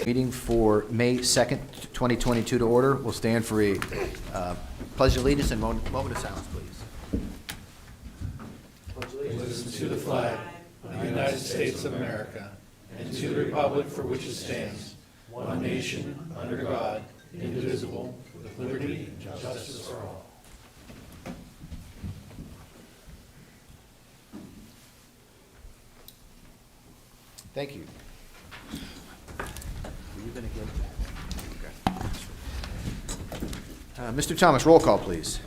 Meeting for May 2nd, 2022 to order. We'll stand for a pledge of allegiance and moment of silence, please. Allegiance to the flag of the United States of America and to the republic for which it stands, one nation, under God, indivisible, with liberty and justice for all. Thank you. Mr. Thomas, roll call, please.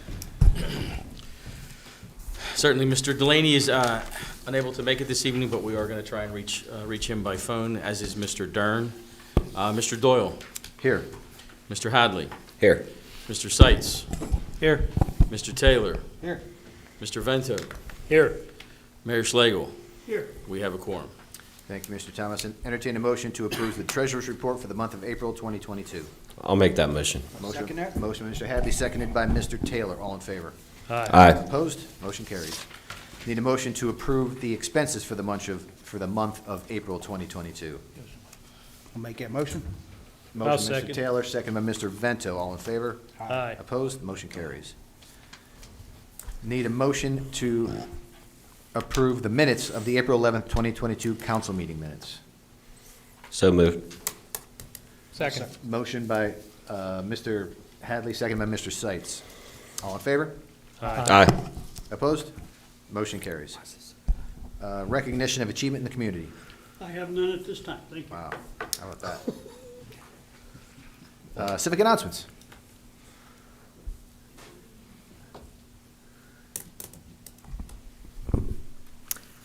Certainly, Mr. Delaney is unable to make it this evening, but we are going to try and reach him by phone, as is Mr. Dern. Mr. Doyle. Here. Mr. Hadley. Here. Mr. Seitz. Here. Mr. Taylor. Here. Mr. Vento. Here. Mayor Schlegel. Here. We have a quorum. Thank you, Mr. Thomas. And entertain a motion to approve the treasurer's report for the month of April 2022. I'll make that motion. Motion by Mr. Hadley, seconded by Mr. Taylor. All in favor? Aye. Opposed? Motion carries. Need a motion to approve the expenses for the month of April 2022. I'll make that motion. Motion, Mr. second. Taylor, second by Mr. Vento. All in favor? Aye. Opposed? Motion carries. Need a motion to approve the minutes of the April 11th, 2022 council meeting minutes. So moved. Second. Motion by Mr. Hadley, second by Mr. Seitz. All in favor? Aye. Opposed? Motion carries. Recognition of achievement in the community. I have none at this time, thank you. Wow, how about that? Civic announcements.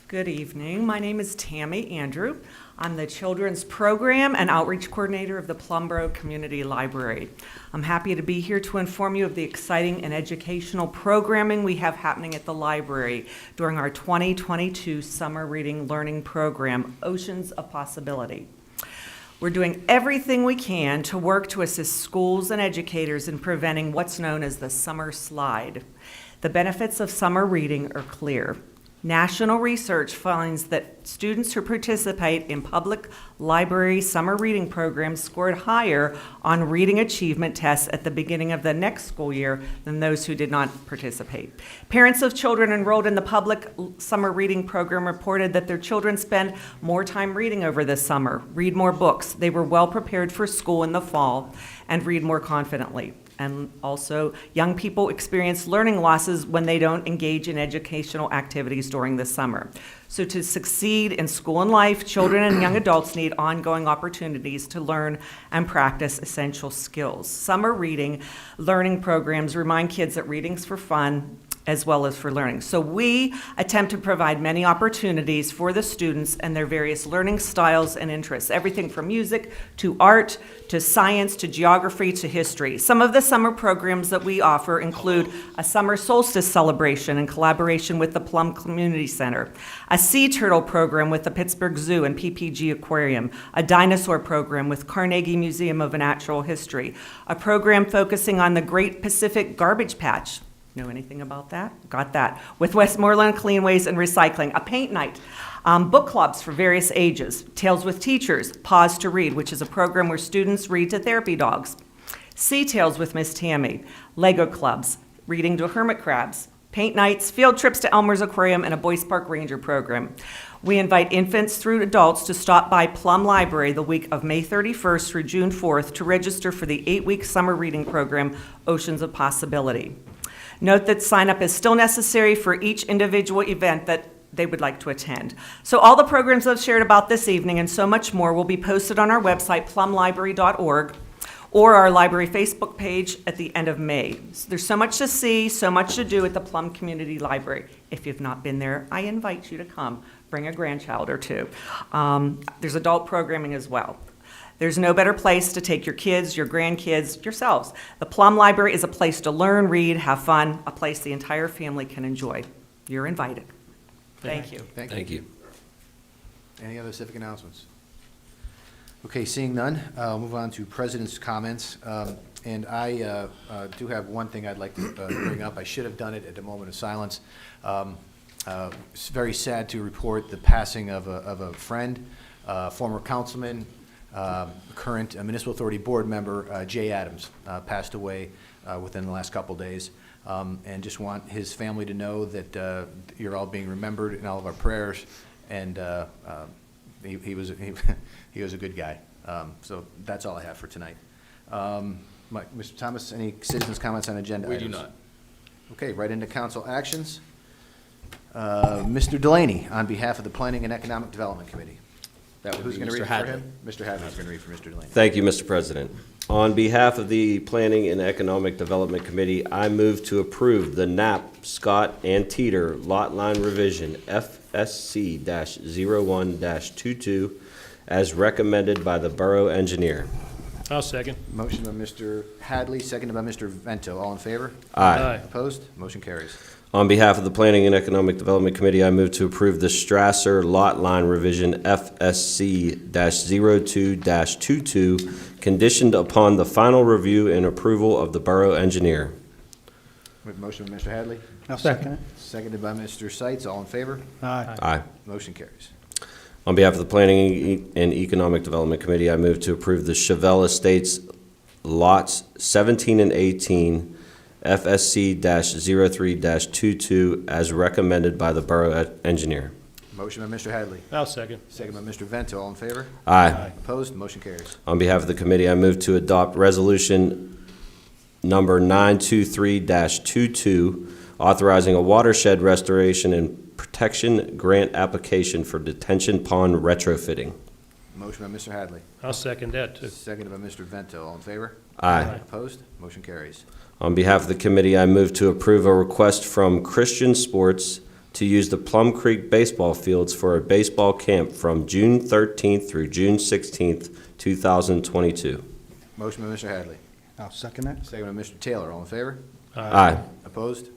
Good evening. My name is Tammy Andrew. I'm the Children's Program and Outreach Coordinator of the Plum Boro Community Library. I'm happy to be here to inform you of the exciting and educational programming we have happening at the library during our 2022 Summer Reading Learning Program, Oceans of Possibility. We're doing everything we can to work to assist schools and educators in preventing what's known as the summer slide. The benefits of summer reading are clear. National research finds that students who participate in public library summer reading programs scored higher on reading achievement tests at the beginning of the next school year than those who did not participate. Parents of children enrolled in the public summer reading program reported that their children spend more time reading over the summer, read more books. They were well prepared for school in the fall and read more confidently. And also, young people experience learning losses when they don't engage in educational activities during the summer. So to succeed in school and life, children and young adults need ongoing opportunities to learn and practice essential skills. Summer reading learning programs remind kids that reading's for fun as well as for learning. So we attempt to provide many opportunities for the students and their various learning styles and interests, everything from music to art to science to geography to history. Some of the summer programs that we offer include a summer solstice celebration in collaboration with the Plum Community Center, a sea turtle program with the Pittsburgh Zoo and PPG Aquarium, a dinosaur program with Carnegie Museum of Natural History, a program focusing on the Great Pacific Garbage Patch. Know anything about that? Got that. With Westmoreland Clean Waste and Recycling, a paint night, book clubs for various ages, Tales with Teachers, Pause to Read, which is a program where students read to therapy dogs, Sea Tales with Miss Tammy, Lego clubs, reading to hermit crabs, paint nights, field trips to Elmer's Aquarium, and a Boyce Park Ranger program. We invite infants through adults to stop by Plum Library the week of May 31st through June 4th to register for the 8-week summer reading program, Oceans of Possibility. Note that sign-up is still necessary for each individual event that they would like to attend. So all the programs I've shared about this evening and so much more will be posted on our website, plumlibrary.org, or our library Facebook page at the end of May. There's so much to see, so much to do at the Plum Community Library. If you've not been there, I invite you to come. Bring a grandchild or two. There's adult programming as well. There's no better place to take your kids, your grandkids, yourselves. The Plum Library is a place to learn, read, have fun, a place the entire family can enjoy. You're invited. Thank you. Thank you. Any other civic announcements? Okay, seeing none, I'll move on to President's comments. And I do have one thing I'd like to bring up. I should have done it at a moment of silence. It's very sad to report the passing of a friend. former councilman, current municipal authority board member, Jay Adams, passed away within the last couple days. And just want his family to know that you're all being remembered in all of our prayers, and he was a good guy. So that's all I have for tonight. Mr. Thomas, any citizens' comments on agenda We items? do not. Okay, right into council actions. Mr. Delaney, on behalf of the Planning and Economic Development Committee. That would Who's be going to Mr. read it for Hadley. him? Mr. Hadley's going to read for Mr. Delaney. Thank you, Mr. President. On behalf of the Planning and Economic Development Committee, I move to approve the Knapp, Scott, and Teeter Lot Line Revision FSC-01-22 as recommended by the Borough Engineer. I'll second. Motion by Mr. Hadley, seconded by Mr. Vento. All in favor? Aye. Opposed? Motion carries. On behalf of the Planning and Economic Development Committee, I move to approve the Strasser Lot Line Revision FSC-02-22, conditioned upon the final review and approval of the Borough Engineer. We have a motion by Mr. Hadley, I'll second it. seconded by Mr. Seitz. All in favor? Aye. Aye. Motion carries. On behalf of the Planning and Economic Development Committee, I move to approve the Chevelle Estates Lots 17 and 18, FSC-03-22, as recommended by the Borough Engineer. Motion by Mr. Hadley, I'll second. second by Mr. Vento. All in favor? Aye. Opposed? Motion carries. On behalf of the committee, I move to adopt Resolution Number 923-22, authorizing a watershed restoration and protection grant application for detention pond retrofitting. Motion by Mr. Hadley, I'll second that, too. seconded by Mr. Vento. All in favor? Aye. Opposed? Motion carries. On behalf of the committee, I move to approve a request from Christian Sports to use the Plum Creek baseball fields for a baseball camp from June 13th through June 16th, 2022. Motion by Mr. Hadley, I'll second it. seconded by Mr. Taylor. All in favor? Aye. Opposed?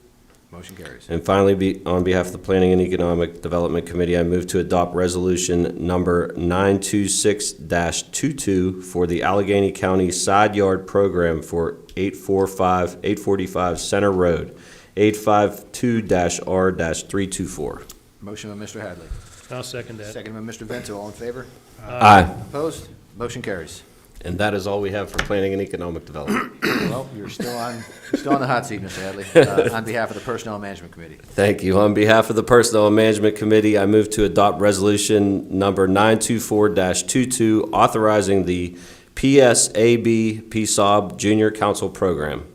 Motion carries. And finally, on behalf of the Planning and Economic Development Committee, I move to adopt Resolution Number 926-22 for the Allegheny County Side Yard Program for 845 Center Road, 852-R-324. Motion by Mr. Hadley, I'll second that. seconded by Mr. Vento. All in favor? Aye. Opposed? Motion carries. And that is all we have for Planning and Economic Development. Well, you're still on the hot seat, Mr. Hadley, on behalf of the Personnel Management Committee. Thank you. On behalf of the Personnel and Management Committee, I move to adopt Resolution Number 924-22, authorizing the PSAB PSOB Junior Council Program.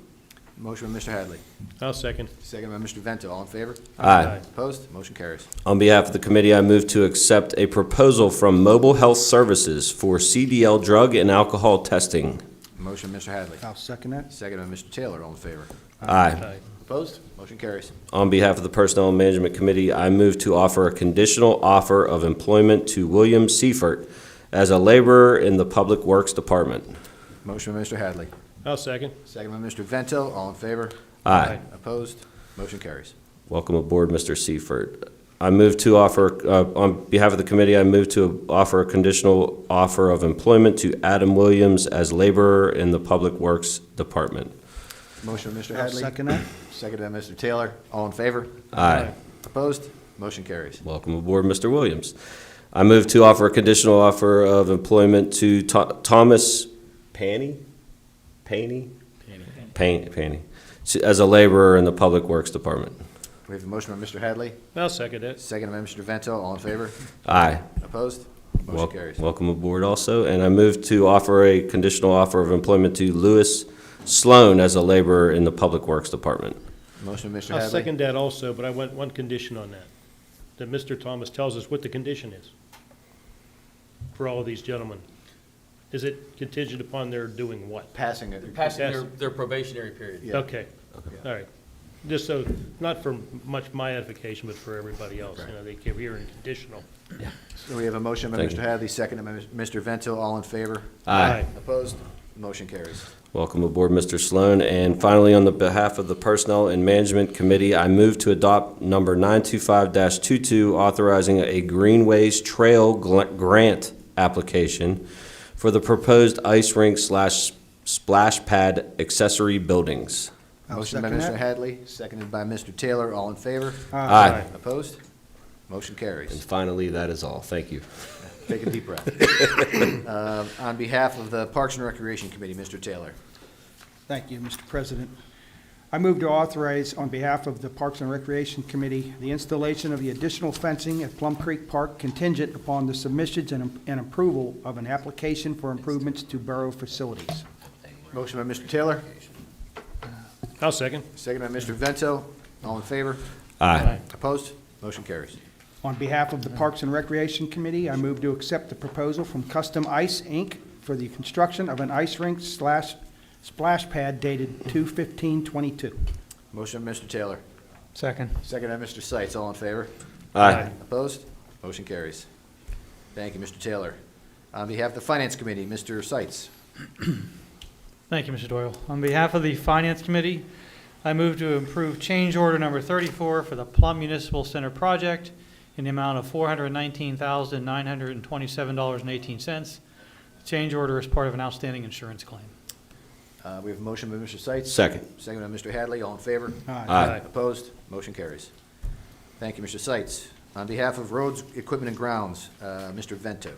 Motion by Mr. Hadley, I'll second. seconded by Mr. Vento. All in favor? Aye. Opposed? Motion carries. On behalf of the committee, I move to accept a proposal from Mobile Health Services for CDL drug and alcohol testing. Motion by Mr. Hadley, I'll second it. seconded by Mr. Taylor. All in favor? Aye. Aye. Opposed? Motion carries. On behalf of the Personnel and Management Committee, I move to offer a conditional offer of employment to William Seifert as a laborer in the Public Works Department. Motion by Mr. Hadley, I'll second. second by Mr. Vento. All in favor? Aye. Opposed? Motion carries. Welcome aboard, Mr. Seifert. I move to offer, on behalf of the committee, I move to offer a conditional offer of employment to Adam Williams as laborer in the Public Works Department. Motion by Mr. I'll Hadley, second it. seconded by Mr. Taylor. All in favor? Aye. Opposed? Motion carries. Welcome aboard, Mr. Williams. I move to offer a conditional offer of employment to Thomas Paney? Paney, as a laborer in the Public Works Department. We have a motion by Mr. Hadley, I'll second it. seconded by Mr. Vento. All in favor? Aye. Opposed? Motion carries. Welcome aboard also. And I move to offer a conditional offer of employment to Louis Sloan as a laborer in the Public Works Department. Motion by Mr. I'll Hadley. second that also, but I want one condition on that. That Mr. Thomas tells us what the condition is for all of these gentlemen. Is it contingent upon their doing what? Passing it. Passing Yes. their probationary period. Yeah. Okay, all right. Just so, not for much my edification, but for everybody else. You know, they keep hearing conditional. So we have a motion by Thank Mr. you. Hadley, seconded by Mr. Vento. All in favor? Aye. Opposed? Motion carries. Welcome aboard, Mr. Sloan. And finally, on the behalf of the Personnel and Management Committee, I move to adopt number 925-22, authorizing a Greenways Trail grant application for the proposed ice rink / splash pad accessory buildings. I'll Motion by second Mr. it. Hadley, seconded by Mr. Taylor. All in favor? Aye. Opposed? Motion And carries. finally, that is all. Thank you. Take a deep breath. On behalf of the Parks and Recreation Committee, Mr. Taylor. Thank you, Mr. President. I move to authorize, on behalf of the Parks and Recreation Committee, the installation of the additional fencing at Plum Creek Park contingent upon the submissions and approval of an application for improvements to borough facilities. Motion by Mr. Taylor, I'll second. second by Mr. Vento. All in favor? Aye. Opposed? Motion carries. On behalf of the Parks and Recreation Committee, I move to accept the proposal from Custom Ice, Inc. for the construction of an ice rink / splash pad dated 2/15/22. Motion by Mr. Taylor, Second. second by Mr. Seitz. All in favor? Aye. Opposed? Motion carries. Thank you, Mr. Taylor. On behalf of the Finance Committee, Mr. Seitz. Thank you, Mr. Doyle. On behalf of the Finance Committee, I move to approve change order number 34 for the Plum Municipal Center project in the amount of $419,927.18. The change order is part of an outstanding insurance claim. We have a motion by Mr. Seitz. Second. Second by Mr. Hadley. All in favor? Aye. Opposed? Motion carries. Thank you, Mr. Seitz. On behalf of Roads, Equipment, and Grounds, Mr. Vento.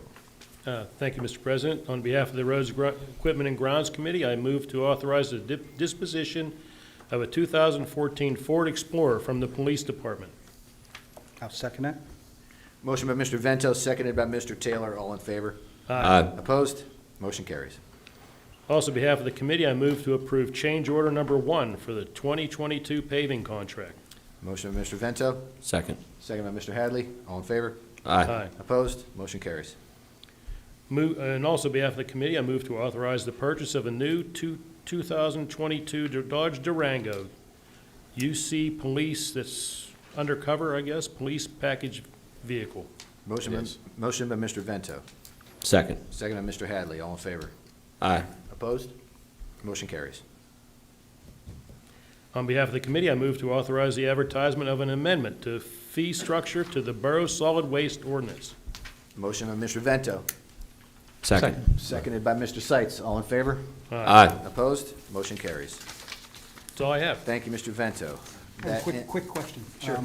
Thank you, Mr. President. On behalf of the Roads, Equipment, and Grounds Committee, I move to authorize the disposition of a 2014 Ford Explorer from the Police Department. I'll second that. Motion by Mr. Vento, seconded by Mr. Taylor. All in favor? Aye. Opposed? Motion carries. Also, on behalf of the committee, I move to approve change order number 1 for the 2022 paving contract. Motion by Mr. Vento, Second. second by Mr. Hadley. All in favor? Aye. Opposed? Motion carries. And also on behalf of the committee, I move to authorize the purchase of a new 2022 Dodge Durango UC Police, that's undercover, I guess, police package vehicle. Motion by Mr. Vento, Second. second by Mr. Hadley. All in favor? Aye. Opposed? Motion carries. On behalf of the committee, I move to authorize the advertisement of an amendment to fee structure to the Borough Solid Waste Ordinance. Motion by Mr. Vento, Second. seconded by Mr. Seitz. All in favor? Aye. Opposed? Motion carries. That's all I have. Thank you, Mr. Vento. One That- quick question. Sure.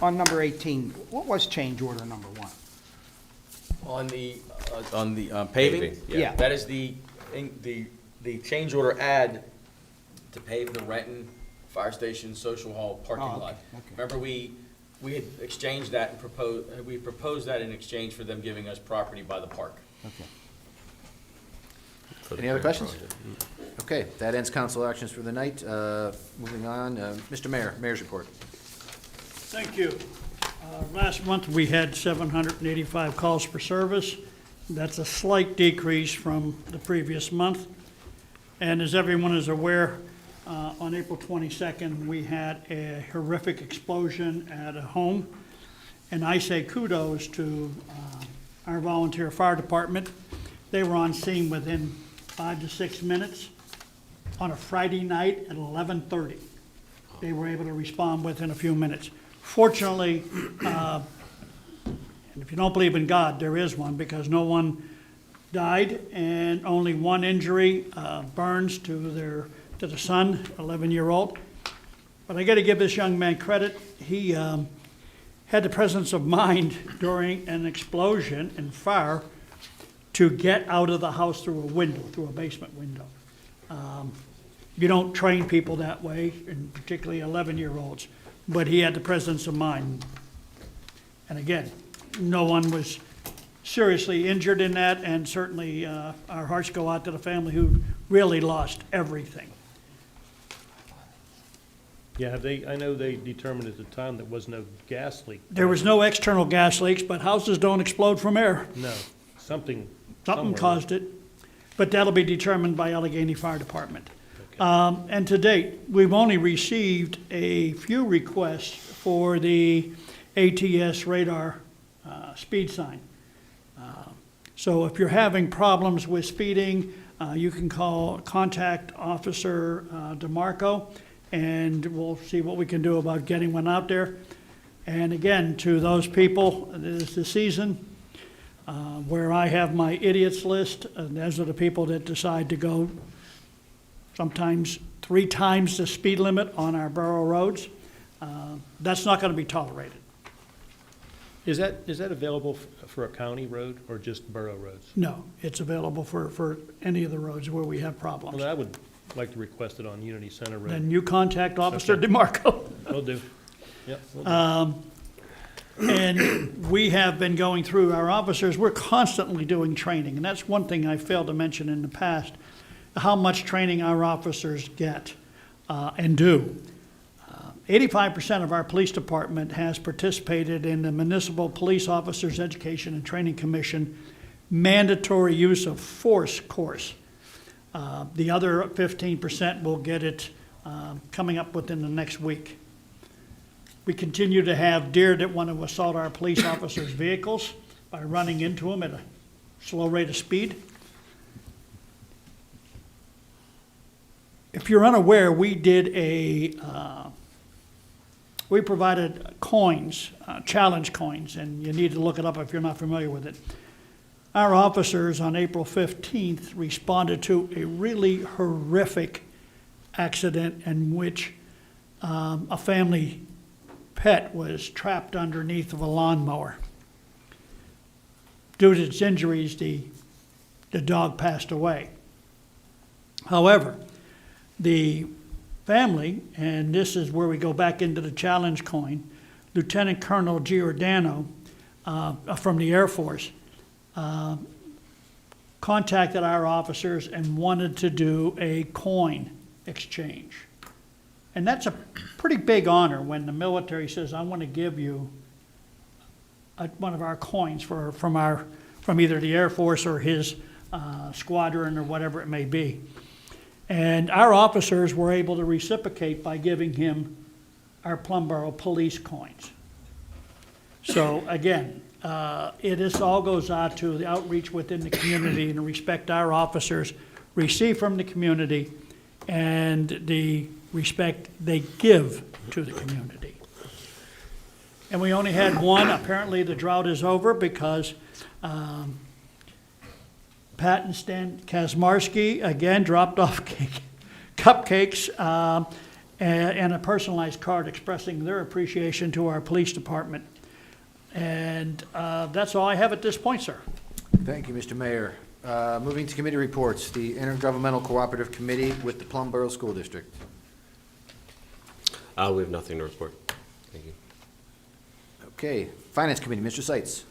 On number 18, what was change order number 1? On the paving? Paving, yeah. That is the change order ad to pave the Renton Fire Station Social Hall parking Oh, okay, lot. okay. Remember, we had exchanged that and proposed that in exchange for them giving us property by the park. Okay. Any other questions? Okay, that ends council actions for the night. Moving on, Mr. Mayor, Mayor's report. Thank you. Last month, we had 785 calls for service. That's a slight decrease from the previous month. And as everyone is aware, on April 22nd, we had a horrific explosion at a home. And I say kudos to our volunteer fire department. They were on scene within 5 to 6 minutes on a Friday night at 11:30. They were able to respond within a few minutes. Fortunately, and if you don't believe in God, there is one, because no one died and only one injury, burns to the son, 11-year-old. But I got to give this young man credit. He had the presence of mind during an explosion and fire to get out of the house through a window, through a basement window. You don't train people that way, and particularly 11-year-olds, but he had the presence of mind. And again, no one was seriously injured in that, and certainly our hearts go out to the family who really lost everything. Yeah, I know they determined at the time there was no gas leak. There was no external gas leaks, but houses don't explode from air. No, something. Something somewhere. caused it, but that'll be determined by Allegheny Fire Department. And to date, we've only received a few requests for the ATS radar speed sign. So if you're having problems with speeding, you can contact Officer DeMarco, and we'll see what we can do about getting one out there. And again, to those people, this is the season where I have my idiots list, and those are the people that decide to go sometimes 3 times the speed limit on our borough roads. That's not going to be tolerated. Is that available for a county road or just borough roads? No, it's available for any of the roads where we have problems. Well, I would like to request it on Unity Center Road. Then you contact Officer Okay. DeMarco. Will do. Yep, will do. And we have been going through our officers, we're constantly doing training, and that's one thing I failed to mention in the past, how much training our officers get and do. 85% of our police department has participated in the Municipal Police Officers Education and Training Commission mandatory use of force course. The other 15% will get it coming up within the next week. We continue to have deer that want to assault our police officers' vehicles by running into them at a slow rate of speed. If you're unaware, we provided coins, challenge coins, and you need to look it up if you're not familiar with it. Our officers on April 15th responded to a really horrific accident in which a family pet was trapped underneath of a lawnmower. Due to its injuries, the dog passed away. However, the family, and this is where we go back into the challenge coin, Lieutenant Colonel Giordano from the Air Force contacted our officers and wanted to do a coin exchange. And that's a pretty big honor when the military says, I want to give you one of our coins from either the Air Force or his squadron or whatever it may be. And our officers were able to reciprocate by giving him our Plum Boro police coins. So again, it all goes out to the outreach within the community and the respect our officers receive from the community and the respect they give to the community. And we only had one. Apparently the drought is over because Pat and Stan Kazmarski, again, dropped off cupcakes and a personalized card expressing their appreciation to our police department. And that's all I have at this point, sir. Thank you, Mr. Mayor. Moving to committee reports, the Intergovernmental Cooperative Committee with the Plum Boro School District. We have nothing to report. Thank you. Okay, Finance Committee, Mr. Seitz.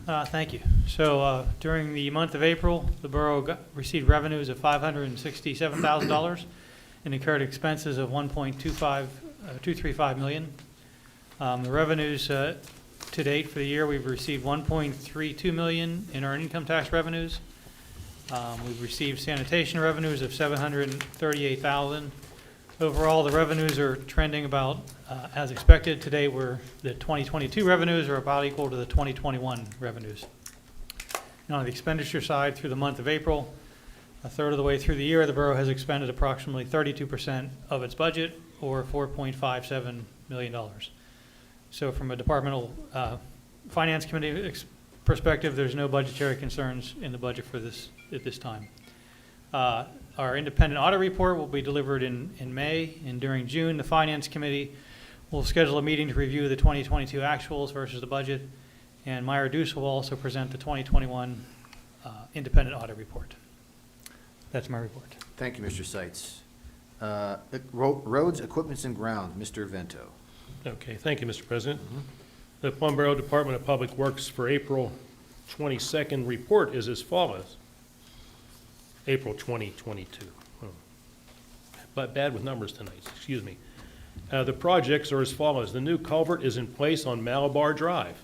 Thank you. So during the month of April, the borough received revenues of $567,000 and incurred expenses of $235 million. The revenues to date for the year, we've received $1.32 million in our income tax revenues. We've received sanitation revenues of $738,000. Overall, the revenues are trending about as expected. Today, the 2022 revenues are about equal to the 2021 revenues. And on the expenditure side, through the month of April, a third of the way through the year, the borough has expended approximately 32% of its budget, or $4.57 million. So from a departmental finance committee perspective, there's no budgetary concerns in the budget for this at this time. Our independent audit report will be delivered in May, and during June, the Finance Committee will schedule a meeting to review the 2022 actuals versus the budget, and Meyer Deuce will also present the 2021 independent audit report. That's my report. Thank you, Mr. Seitz. Roads, Equipments, and Grounds, Mr. Vento. Okay, thank you, Mr. President. The Plum Boro Department of Public Works for April 22nd report is as follows. April 2022. But bad with numbers tonight, excuse me. The projects are as follows. The new culvert is in place on Malabar Drive.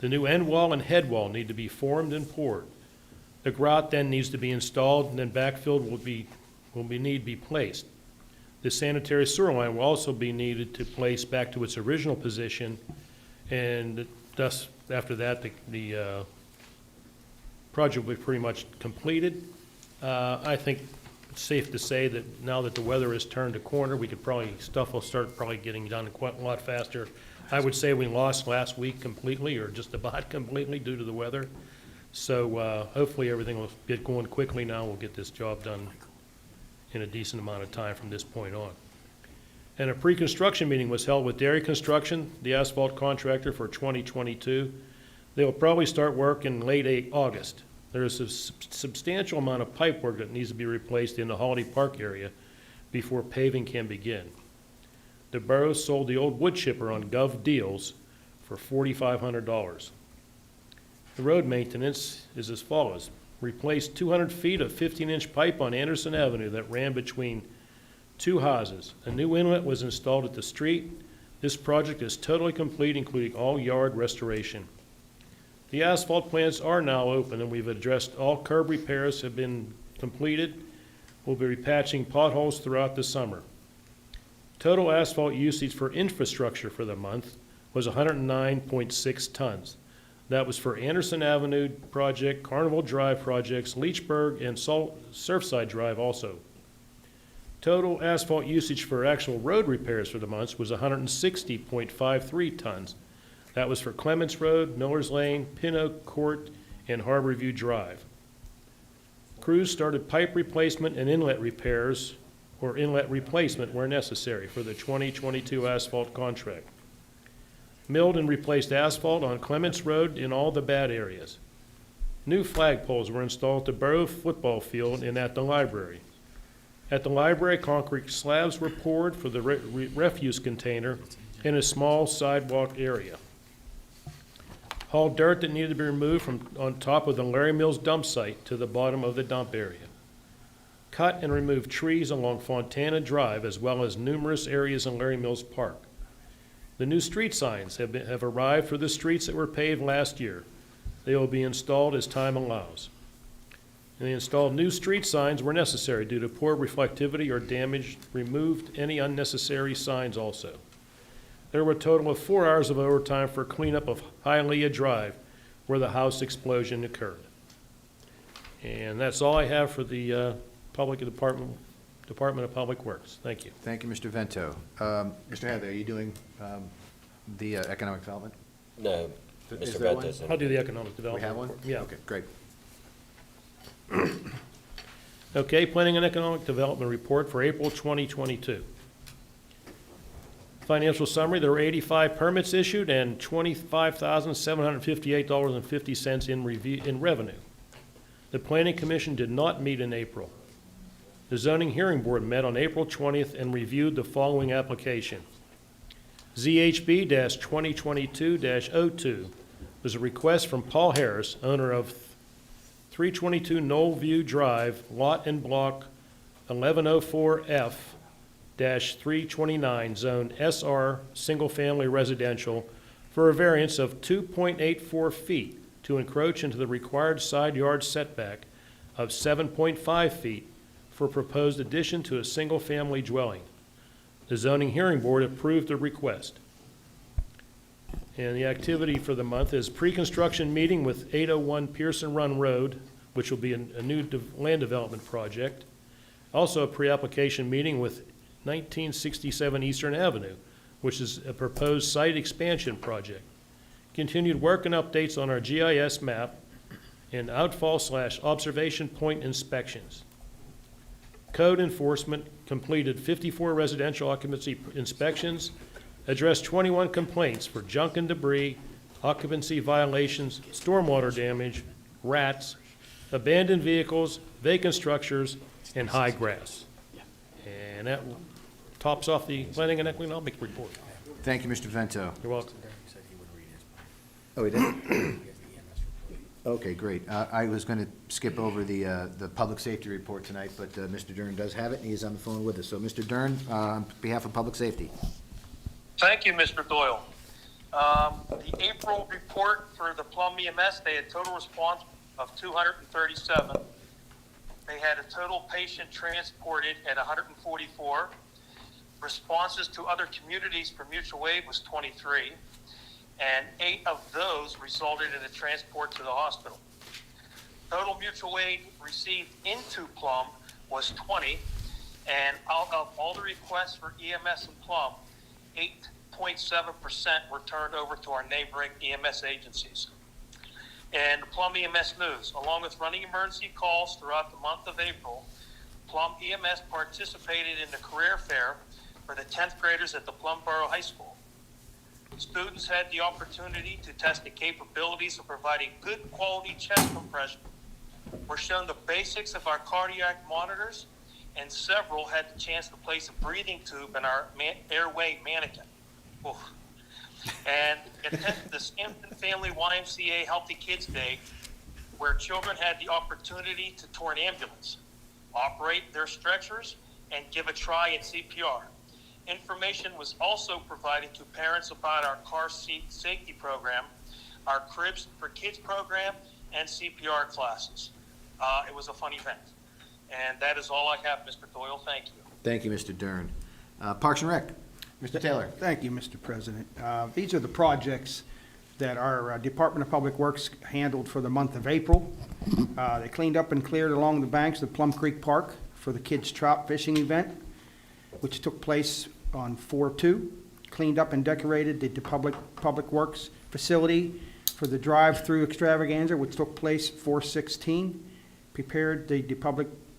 The new end wall and head wall need to be formed and poured. The grout then needs to be installed, and then backfilled will need to be placed. The sanitary sewer line will also be needed to place back to its original position, and thus, after that, the project will be pretty much completed. I think it's safe to say that now that the weather has turned a corner, stuff will start probably getting done quite a lot faster. I would say we lost last week completely, or just about completely, due to the weather. So hopefully everything will get going quickly now. We'll get this job done in a decent amount of time from this point on. And a pre-construction meeting was held with Dairy Construction, the asphalt contractor, for 2022. They will probably start work in late August. There is a substantial amount of pipe work that needs to be replaced in the Holiday Park area before paving can begin. The borough sold the old wood chipper on Gov Deals for $4,500. The road maintenance is as follows. Replaced 200 feet of 15-inch pipe on Anderson Avenue that ran between two houses. A new inlet was installed at the street. This project is totally complete, including all yard restoration. The asphalt plants are now open, and we've addressed all curb repairs have been completed. We'll be repatching potholes throughout the summer. Total asphalt usage for infrastructure for the month was 109.6 tons. That was for Anderson Avenue project, Carnival Drive projects, Leechburg, and Surfside Drive also. Total asphalt usage for actual road repairs for the month was 160.53 tons. That was for Clements Road, Miller's Lane, Pin Oak Court, and Harborview Drive. Crews started pipe replacement and inlet repairs or inlet replacement where necessary for the 2022 asphalt contract. Milled and replaced asphalt on Clements Road in all the bad areas. New flagpoles were installed at the Borough football field and at the library. At the library, concrete slabs were poured for the refuse container in a small sidewalk area. Hauled dirt that needed to be removed from on top of the Larry Mills dump site to the bottom of the dump area. Cut and removed trees along Fontana Drive as well as numerous areas in Larry Mills Park. The new street signs have arrived for the streets that were paved last year. They will be installed as time allows. And the installed new street signs were necessary due to poor reflectivity or damage, removed any unnecessary signs also. There were a total of 4 hours of overtime for cleanup of Hialeah Drive where the house explosion occurred. And that's all I have for the Department of Public Works. Thank you. Thank you, Mr. Vento. Mr. Hadley, are you doing the economic development? No, Is Mr. there one? Ventus. I'll do the economic We development. have one? report. Yeah. Okay, great. Okay, Planning and Economic Development Report for April 2022. Financial summary, there were 85 permits issued and $25,758.50 in revenue. The Planning Commission did not meet in April. The Zoning Hearing Board met on April 20th and reviewed the following application. ZHB-2022-02 was a request from Paul Harris, owner of 322 Knoll View Drive, Lot and Block 1104F-329, Zone SR, Single Family Residential, for a variance of 2.84 feet to encroach into the required side yard setback of 7.5 feet for proposed addition to a single-family dwelling. The Zoning Hearing Board approved the request. And the activity for the month is pre-construction meeting with 801 Pearson Run Road, which will be a new land development project. Also a pre-application meeting with 1967 Eastern Avenue, which is a proposed site expansion project. Continued work and updates on our GIS map and outfall/observation point inspections. Code enforcement completed 54 residential occupancy inspections, addressed 21 complaints for junk and debris, occupancy violations, stormwater damage, rats, abandoned vehicles, vacant structures, and high grass. And that tops off the planning and economic report. Thank you, Mr. Vento. You're welcome. Oh, he did? Okay, great. I was going to skip over the public safety report tonight, but Mr. Dern does have it, and he's on the phone with us. So, Mr. Dern, on behalf of public safety. Thank you, Mr. Doyle. The April report for the Plum EMS, they had total response of 237. They had a total patient transported at 144. Responses to other communities for mutual aid was 23. And 8 of those resulted in a transport to the hospital. Total mutual aid received into Plum was 20, and out of all the requests for EMS and Plum, 8.7% were turned over to our neighboring EMS agencies. And the Plum EMS news, along with running emergency calls throughout the month of April, Plum EMS participated in the career fair for the 10th graders at the Plum Boro High School. Students had the opportunity to test the capabilities of providing good quality chest compression, were shown the basics of our cardiac monitors, and several had the chance to place a breathing tube in our airway mannequin. Oof. And attended the Hampton Family YMCA Healthy Kids Day, where children had the opportunity to tour an ambulance, operate their stretchers, and give a try at CPR. Information was also provided to parents about our car seat safety program, our Cribs for Kids program, and CPR classes. It was a fun event. And that is all I have, Mr. Doyle. Thank you. Thank you, Mr. Dern. Parks and Rec, Mr. Taylor. Thank you, Mr. President. These are the projects that our Department of Public Works handled for the month of April. They cleaned up and cleared along the banks of Plum Creek Park for the kids' trout fishing event, which took place on 4/2. Cleaned up and decorated the Public Works facility for the drive-through extravaganza, which took place 4/16. Prepared the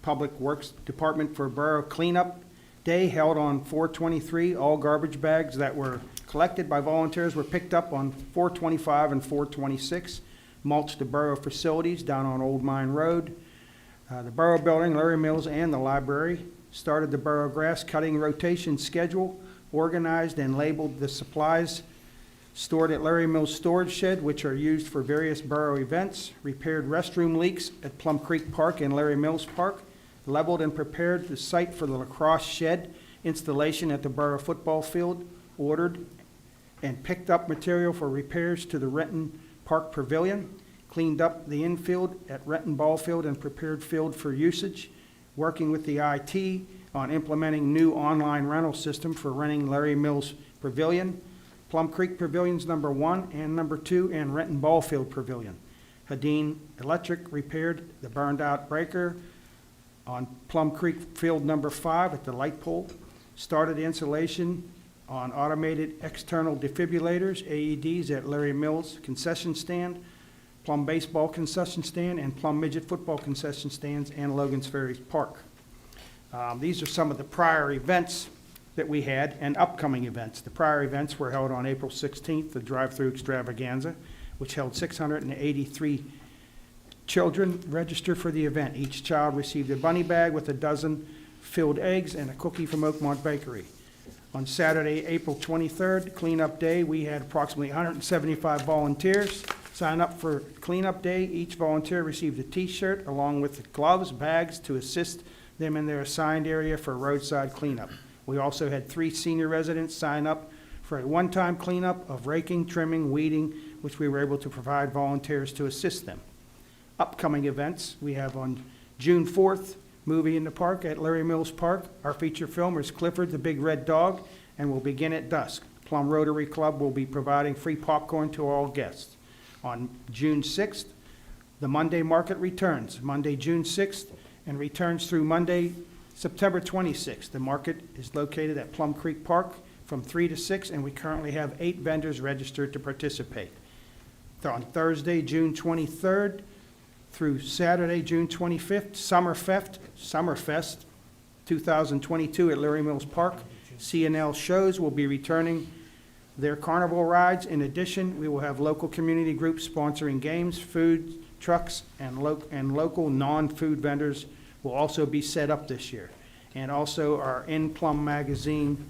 Public Works Department for Borough Cleanup Day held on 4/23. All garbage bags that were collected by volunteers were picked up on 4/25 and 4/26. Mulched the borough facilities down on Old Mine Road. The Borough Building, Larry Mills, and the library. Started the borough grass cutting rotation schedule. Organized and labeled the supplies stored at Larry Mills storage shed, which are used for various borough events. Repaired restroom leaks at Plum Creek Park and Larry Mills Park. Leveled and prepared the site for the lacrosse shed installation at the borough football field. Ordered and picked up material for repairs to the Renton Park Pavilion. Cleaned up the infield at Renton Ball Field and prepared field for usage. Working with the IT on implementing new online rental system for renting Larry Mills Pavilion, Plum Creek Pavilions number 1 and number 2, and Renton Ball Field Pavilion. Hadeen Electric repaired the burned out breaker on Plum Creek Field number 5 at the light pole. Started installation on automated external defibrillators, AEDs, at Larry Mills concession stand, Plum Baseball concession stand, and Plum Midget Football concession stands, and Logan's Ferry Park. These are some of the prior events that we had and upcoming events. The prior events were held on April 16th, the drive-through extravaganza, which held 683 children registered for the event. Each child received a bunny bag with a dozen filled eggs and a cookie from Oakmont Bakery. On Saturday, April 23rd, cleanup day, we had approximately 175 volunteers sign up for cleanup day. Each volunteer received a T-shirt along with gloves, bags to assist them in their assigned area for roadside cleanup. We also had 3 senior residents sign up for a one-time cleanup of raking, trimming, weeding, which we were able to provide volunteers to assist them. Upcoming events, we have on June 4th, Movie in the Park at Larry Mills Park. Our feature film is Clifford the Big Red Dog and will begin at dusk. Plum Rotary Club will be providing free popcorn to all guests. On June 6th, the Monday Market returns, Monday, June 6th, and returns through Monday, September 26th. The market is located at Plum Creek Park from 3 to 6, and we currently have 8 vendors registered to participate. On Thursday, June 23rd, through Saturday, June 25th, Summerfest 2022 at Larry Mills Park. C&L shows will be returning their carnival rides. In addition, we will have local community groups sponsoring games, food trucks, and local non-food vendors will also be set up this year. And also our In Plum magazine,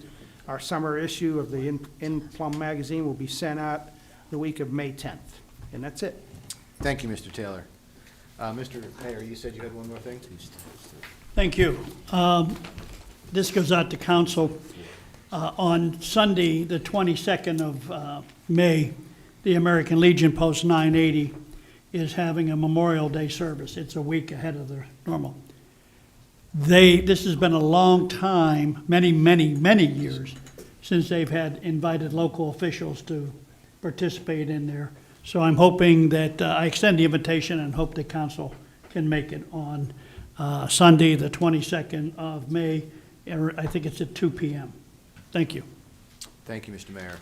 our summer issue of the In Plum magazine will be sent out the week of May 10th. And that's it. Thank you, Mr. Taylor. Mr. Mayor, you said you had one more thing? Thank you. This goes out to council. On Sunday, the 22nd of May, the American Legion Post 980 is having a Memorial Day service. It's a week ahead of the normal. This has been a long time, many years, since they've had invited local officials to participate in there. So I'm hoping that, I extend the invitation and hope the council can make it on Sunday, the 22nd of May. I think it's at 2 p.m. Thank you. Thank you, Mr. Mayor.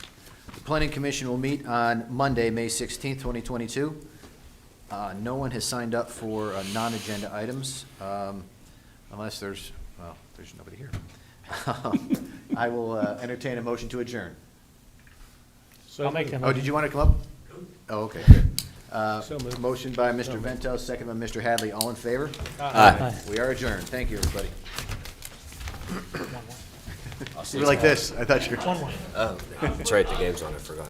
The Planning Commission will meet on Monday, May 16th, 2022. No one has signed up for non-agenda items, unless there's nobody here. I will entertain a motion to adjourn. So I'll make moved. them. Oh, did you want to come up? Oh, okay, good. So moved. Motion by Mr. Vento, second by Mr. Hadley. All in favor? Aye. We are adjourned. Thank you, everybody. I'll see You were like this. I thought you were. One more. Oh, that's right, the game's on, I forgot.